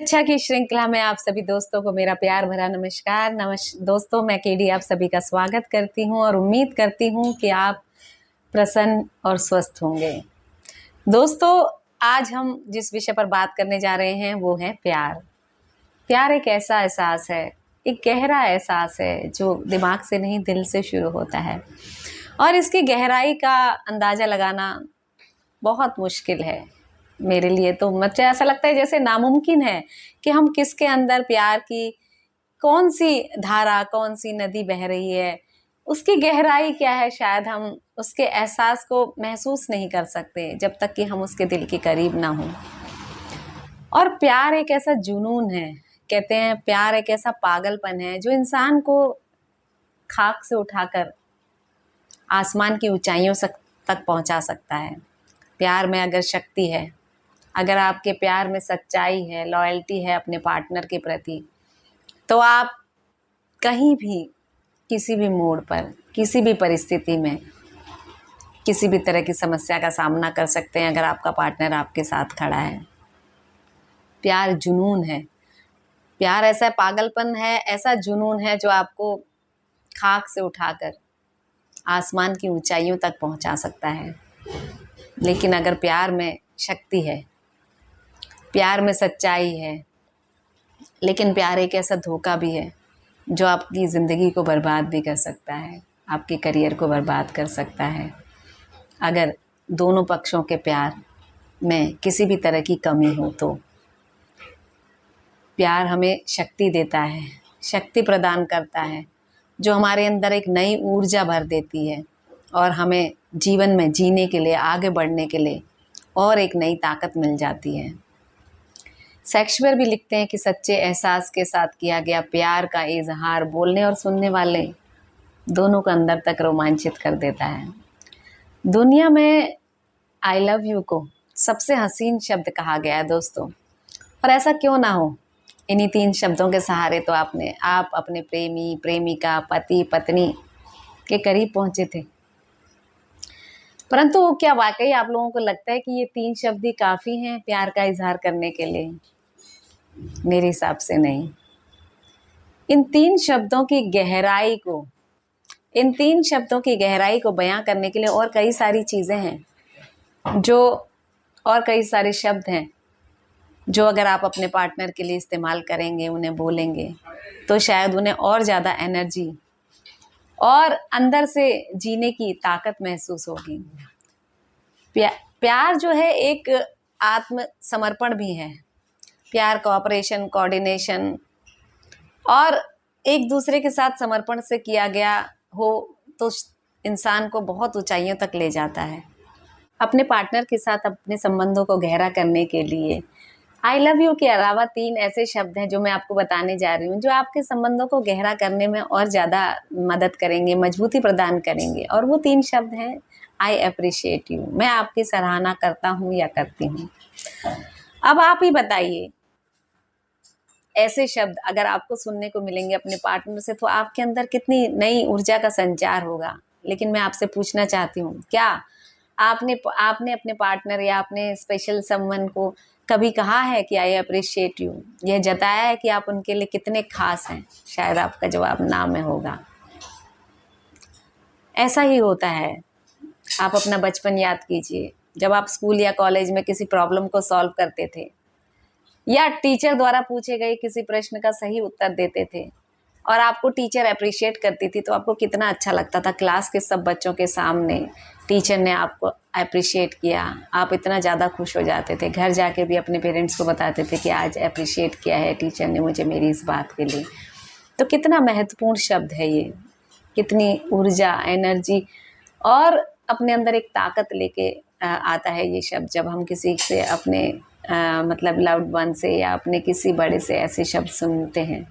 अच्छा की श्रृंखला में आप सभी दोस्तों को मेरा प्यार भरा नमस्कार। दोस्तों, मैं केडी आप सभी का स्वागत करती हूं और उम्मीद करती हूं कि आप प्रसन्न और स्वस्थ होंगे। दोस्तों, आज हम जिस विषय पर बात करने जा रहे हैं वो है प्यार। प्यार एक ऐसा एहसास है, एक गहरा एहसास है जो दिमाग से नहीं दिल से शुरू होता है और इसकी गहराई का अंदाज़ा लगाना बहुत मुश्किल है। मेरे लिए तो मुझे ऐसा लगता है जैसे नामुमकिन है कि हम किसके अंदर प्यार की कौन सी धारा, कौन सी नदी बह रही है, उसकी गहराई क्या है, शायद हम उसके एहसास को महसूस नहीं कर सकते जब तक कि हम उसके दिल के करीब ना हों। और प्यार एक ऐसा जुनून है, कहते हैं प्यार एक ऐसा पागलपन है जो इंसान को खाक से उठाकर आसमान की ऊंचाइयों तक पहुंचा सकता है। प्यार में अगर शक्ति है, अगर आपके प्यार में सच्चाई है, लॉयल्टी है अपने पार्टनर के प्रति, तो आप कहीं भी, किसी भी मोड़ पर, किसी भी परिस्थिति में, किसी भी तरह की समस्या का सामना कर सकते हैं अगर आपका पार्टनर आपके साथ खड़ा है। प्यार जुनून है, प्यार ऐसा पागलपन है, ऐसा जुनून है जो आपको खाक से उठाकर आसमान की ऊंचाइयों तक पहुंचा सकता है। लेकिन अगर प्यार में शक्ति है, प्यार में सच्चाई है, लेकिन प्यार एक ऐसा धोखा भी है जो आपकी ज़िंदगी को बर्बाद भी कर सकता है, आपके करियर को बर्बाद कर सकता है। अगर दोनों पक्षों के प्यार में किसी भी तरह की कमी हो तो प्यार हमें शक्ति देता है, शक्ति प्रदान करता है जो हमारे अंदर एक नई ऊर्जा भर देती है और हमें जीवन में जीने के लिए, आगे बढ़ने के लिए और एक नई ताकत मिल जाती है। शेक्सपियर भी लिखते हैं कि सच्चे एहसास के साथ किया गया प्यार का इजहार बोलने और सुनने वाले दोनों को अंदर तक रोमांचित कर देता है। दुनिया में आई लव यू को सबसे हसीन शब्द कहा गया है दोस्तों, और ऐसा क्यों ना हो। इन्हीं 3 शब्दों के सहारे तो आप अपने प्रेमी, प्रेमिका, पति, पत्नी के करीब पहुंचे थे। परंतु क्या वाकई आप लोगों को लगता है कि ये 3 शब्द ही काफ़ी हैं प्यार का इजहार करने के लिए? मेरे हिसाब से नहीं। इन 3 शब्दों की गहराई को, इन 3 शब्दों की गहराई को बयां करने के लिए और कई सारी चीज़ें हैं और कई सारे शब्द हैं जो अगर आप अपने पार्टनर के लिए इस्तेमाल करेंगे, उन्हें बोलेंगे, तो शायद उन्हें और ज़्यादा एनर्जी और अंदर से जीने की ताकत महसूस होगी। प्यार जो है एक आत्मसमर्पण भी है। प्यार कोऑपरेशन, कोऑर्डिनेशन और एक दूसरे के साथ समर्पण से किया गया हो तो इंसान को बहुत ऊंचाइयों तक ले जाता है। अपने पार्टनर के साथ अपने संबंधों को गहरा करने के लिए आई लव यू के अलावा 3 ऐसे शब्द हैं जो मैं आपको बताने जा रही हूँ, जो आपके संबंधों को गहरा करने में और ज़्यादा मदद करेंगे, मजबूती प्रदान करेंगे। और वो 3 शब्द हैं आई अप्रिशिएट यू, मैं आपकी सराहना करता हूँ या करती हूँ। अब आप ही बताइए, ऐसे शब्द अगर आपको सुनने को मिलेंगे अपने पार्टनर से तो आपके अंदर कितनी नई ऊर्जा का संचार होगा। लेकिन मैं आपसे पूछना चाहती हूँ, क्या आपने अपने पार्टनर या अपने स्पेशल समवन को कभी कहा है कि आई अप्रिशिएट यू, यह जताया है कि आप उनके लिए कितने खास हैं? शायद आपका जवाब ना में होगा। ऐसा ही होता है। आप अपना बचपन याद कीजिए, जब आप स्कूल या कॉलेज में किसी प्रॉब्लम को सॉल्व करते थे या टीचर द्वारा पूछे गए किसी प्रश्न का सही उत्तर देते थे और आपको टीचर अप्रिशिएट करती थी, तो आपको कितना अच्छा लगता था। क्लास के सब बच्चों के सामने टीचर ने आपको अप्रिशिएट किया, आप इतना ज़्यादा खुश हो जाते थे। घर जाके भी अपने पेरेंट्स को बताते थे कि आज अप्रिशिएट किया है टीचर ने मुझे मेरी इस बात के लिए। तो कितना महत्वपूर्ण शब्द है ये, कितनी ऊर्जा, एनर्जी और अपने अंदर एक ताकत लेके आता है ये शब्द जब हम किसी से अपने मतलब लव्ड वन से या अपने किसी बड़े से ऐसे शब्द सुनते हैं।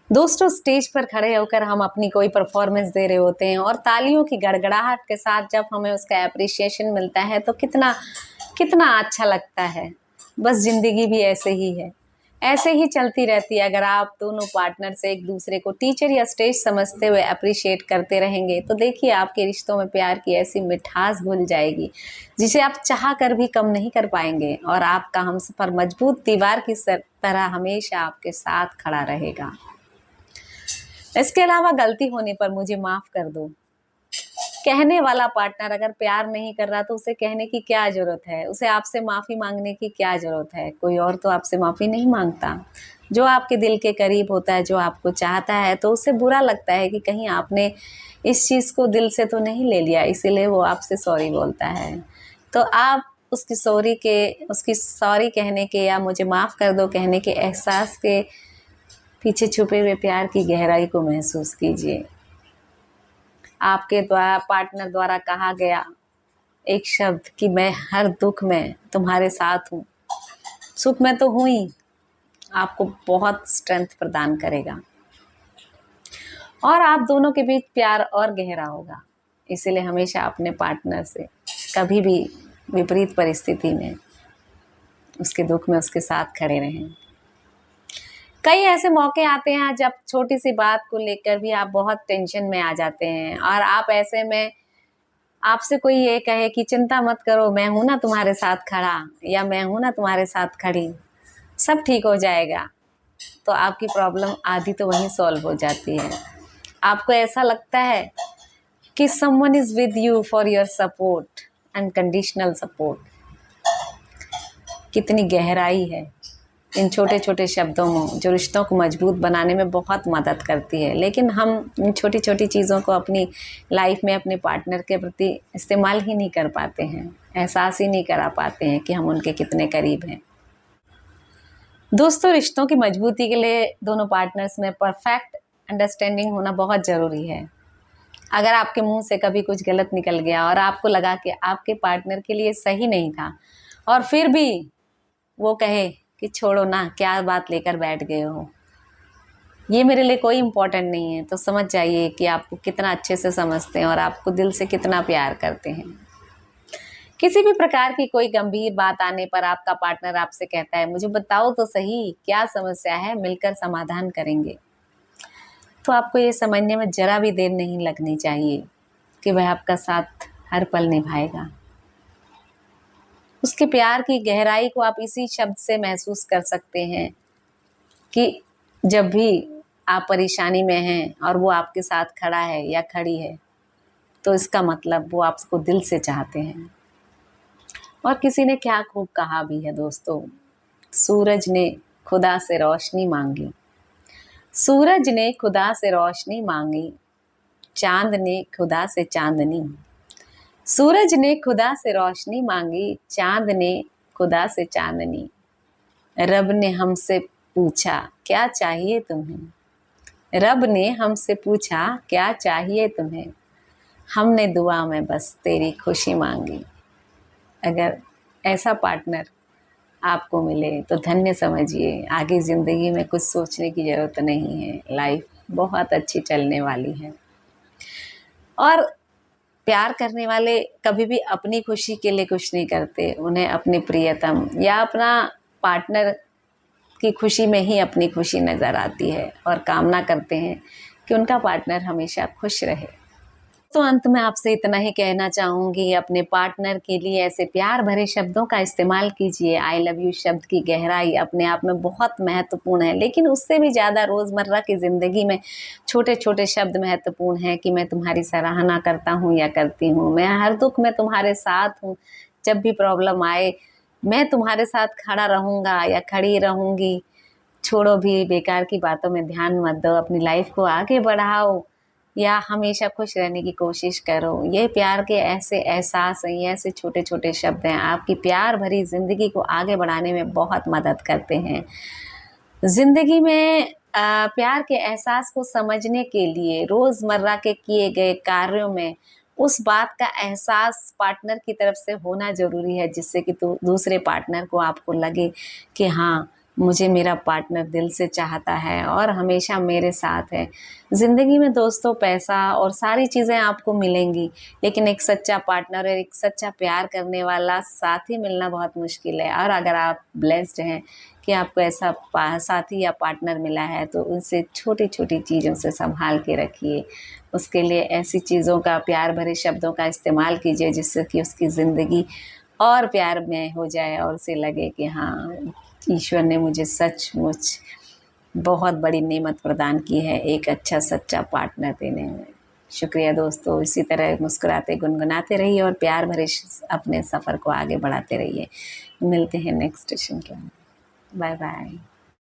दोस्तों, स्टेज पर खड़े होकर हम अपनी कोई परफॉर्मेंस दे रहे होते हैं और तालियों की गड़गड़ाहट के साथ जब हमें उसका एप्रिशिएशन मिलता है तो कितना कितना अच्छा लगता है। बस ज़िंदगी भी ऐसे ही है, ऐसे ही चलती रहती है। अगर आप दोनों पार्टनर से एक दूसरे को टीचर या स्टेज समझते हुए अप्रिशिएट करते रहेंगे तो देखिए आपके रिश्तों में प्यार की ऐसी मिठास घुल जाएगी जिसे आप चाह कर भी कम नहीं कर पाएंगे, और आपका हमसफर मजबूत दीवार की तरह हमेशा आपके साथ खड़ा रहेगा। इसके अलावा गलती होने पर मुझे माफ कर दो कहने वाला पार्टनर अगर प्यार नहीं कर रहा तो उसे कहने की क्या जरूरत है, उसे आपसे माफी मांगने की क्या जरूरत है। कोई और तो आपसे माफी नहीं मांगता। जो आपके दिल के करीब होता है, जो आपको चाहता है, तो उसे बुरा लगता है कि कहीं आपने इस चीज को दिल से तो नहीं ले लिया, इसीलिए वो आपसे सॉरी बोलता है। तो आप उसकी सॉरी कहने के या मुझे माफ कर दो कहने के एहसास के पीछे छुपे हुए प्यार की गहराई को महसूस कीजिए। आपके द्वारा पार्टनर द्वारा कहा गया एक शब्द कि मैं हर दुख में तुम्हारे साथ हूँ, सुख में तो हूँ ही, आपको बहुत स्ट्रेंथ प्रदान करेगा और आप दोनों के बीच प्यार और गहरा होगा। इसीलिए हमेशा अपने पार्टनर से कभी भी विपरीत परिस्थिति में, उसके दुख में उसके साथ खड़े रहें। कई ऐसे मौके आते हैं जब छोटी सी बात को लेकर भी आप बहुत टेंशन में आ जाते हैं और आप ऐसे में आपसे कोई ये कहे कि चिंता मत करो, मैं हूं ना तुम्हारे साथ खड़ा, या मैं हूं ना तुम्हारे साथ खड़ी, सब ठीक हो जाएगा, तो आपकी प्रॉब्लम आधी तो वहीं सॉल्व हो जाती है। आपको ऐसा लगता है कि someone is with you for your support, unconditional support. कितनी गहराई है इन छोटे छोटे शब्दों में, जो रिश्तों को मजबूत बनाने में बहुत मदद करती है। लेकिन हम इन छोटी छोटी चीज़ों को अपनी लाइफ में अपने पार्टनर के प्रति इस्तेमाल ही नहीं कर पाते हैं, एहसास ही नहीं करा पाते हैं कि हम उनके कितने करीब हैं। दोस्तों, रिश्तों की मजबूती के लिए दोनों पार्टनर्स में परफेक्ट अंडरस्टैंडिंग होना बहुत ज़रूरी है। अगर आपके मुंह से कभी कुछ गलत निकल गया और आपको लगा कि आपके पार्टनर के लिए सही नहीं था, और फिर भी वो कहे कि छोड़ो ना, क्या बात लेकर बैठ गए हो, ये मेरे लिए कोई इम्पोर्टेंट नहीं है, तो समझ जाइए कि आपको कितना अच्छे से समझते हैं और आपको दिल से कितना प्यार करते हैं। किसी भी प्रकार की कोई गंभीर बात आने पर आपका पार्टनर आपसे कहता है मुझे बताओ तो सही क्या समस्या है, मिलकर समाधान करेंगे, तो आपको ये समझने में जरा भी देर नहीं लगनी चाहिए कि वह आपका साथ हर पल निभाएगा। उसके प्यार की गहराई को आप इसी शब्द से महसूस कर सकते हैं कि जब भी आप परेशानी में हैं और वो आपके साथ खड़ा है या खड़ी है, तो इसका मतलब वो आपको दिल से चाहते हैं। और किसी ने क्या खूब कहा भी है दोस्तों, सूरज ने खुदा से रोशनी मांगी, सूरज ने खुदा से रोशनी मांगी, चांद ने खुदा से चांदनी, सूरज ने खुदा से रोशनी मांगी, चांद ने खुदा से चांदनी, रब ने हमसे पूछा क्या चाहिए तुम्हें, रब ने हमसे पूछा क्या चाहिए तुम्हें, हमने दुआ में बस तेरी खुशी मांगी। अगर ऐसा पार्टनर आपको मिले तो धन्य समझिए, आगे ज़िंदगी में कुछ सोचने की ज़रूरत नहीं है, लाइफ बहुत अच्छी चलने वाली है। और प्यार करने वाले कभी भी अपनी खुशी के लिए कुछ नहीं करते, उन्हें अपने प्रियतम या अपना पार्टनर की खुशी में ही अपनी खुशी नज़र आती है और कामना करते हैं कि उनका पार्टनर हमेशा खुश रहे। तो अंत में आपसे इतना ही कहना चाहूँगी, अपने पार्टनर के लिए ऐसे प्यार भरे शब्दों का इस्तेमाल कीजिए। आई लव यू शब्द की गहराई अपने आप में बहुत महत्वपूर्ण है, लेकिन उससे भी ज़्यादा रोज़मर्रा की ज़िंदगी में छोटे छोटे शब्द महत्वपूर्ण हैं कि मैं तुम्हारी सराहना करता हूँ या करती हूँ, मैं हर दुख में तुम्हारे साथ हूँ, जब भी प्रॉब्लम आए मैं तुम्हारे साथ खड़ा रहूँगा या खड़ी रहूँगी, छोड़ो भी बेकार की बातों में ध्यान मत दो, अपनी लाइफ को आगे बढ़ाओ या हमेशा खुश रहने की कोशिश करो। ये प्यार के ऐसे एहसास हैं, ये ऐसे छोटे छोटे शब्द हैं, आपकी प्यार भरी ज़िंदगी को आगे बढ़ाने में बहुत मदद करते हैं। ज़िंदगी में प्यार के एहसास को समझने के लिए रोज़मर्रा के किए गए कार्यों में उस बात का एहसास पार्टनर की तरफ से होना ज़रूरी है, जिससे कि दूसरे पार्टनर को आपको लगे कि हाँ, मुझे मेरा पार्टनर दिल से चाहता है और हमेशा मेरे साथ है। ज़िंदगी में दोस्तों पैसा और सारी चीज़ें आपको मिलेंगी, लेकिन एक सच्चा पार्टनर और एक सच्चा प्यार करने वाला साथी मिलना बहुत मुश्किल है। और अगर आप ब्लेस्ड हैं कि आपको ऐसा साथी या पार्टनर मिला है तो उनसे छोटी छोटी चीज़ों से संभाल के रखिए। उसके लिए ऐसी चीज़ों का, प्यार भरे शब्दों का इस्तेमाल कीजिए जिससे कि उसकी ज़िंदगी और प्यारमय हो जाए और उसे लगे कि हाँ, ईश्वर ने मुझे सचमुच बहुत बड़ी नेमत प्रदान की है एक अच्छा सच्चा पार्टनर देने में। शुक्रिया दोस्तों, इसी तरह मुस्कुराते गुनगुनाते रहिए और प्यार भरे अपने सफ़र को आगे बढ़ाते रहिए। मिलते हैं नेक्स्ट सेशन के। Bye bye.